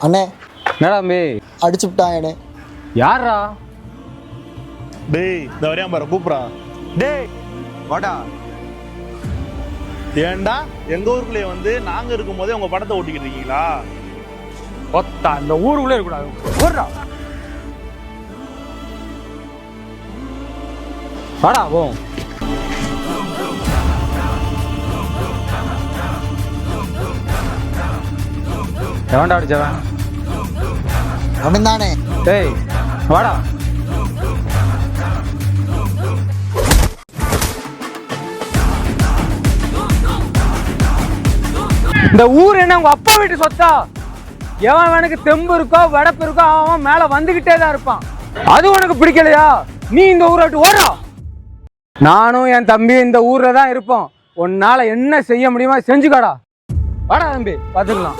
அண்ணே என்னடா தம்பி அடிச்சு விட்டாங்கண்ணே. யாரா? டேய் இந்த வரையான் பாரு கூப்பிட்றான். டேய் வாடா. ஏன்டா எங்க ஊருக்குள்ளே வந்து நாங்க இருக்கும் போதே உங்க படத்தை ஓட்டிக்கிட்டு இருக்கீங்களா? ஒத்தா இந்த ஊருக்குள்ளே இருக்கக்கூடாது. ஓடுறா வாடா போ. எவன்டா அடிச்சவன்? அவன் தானே. டேய் வாடா. இந்த ஊர் என்ன உங்க அப்பா வீட்டு சொத்தா? எவன் எனக்கு தெம்பு இருக்கோ வடப்பு இருக்கோ அவன் மேல வந்துகிட்டே தான் இருப்பான். அது உனக்கு பிடிக்கலையா? நீ இந்த ஊரை விட்டு ஓடுறா. நானும் என் தம்பி இந்த ஊர்ல தான் இருப்போம். உன்னால என்ன செய்ய முடியுமா செஞ்சுக்காடா. வாடா தம்பி பாத்துக்கலாம்.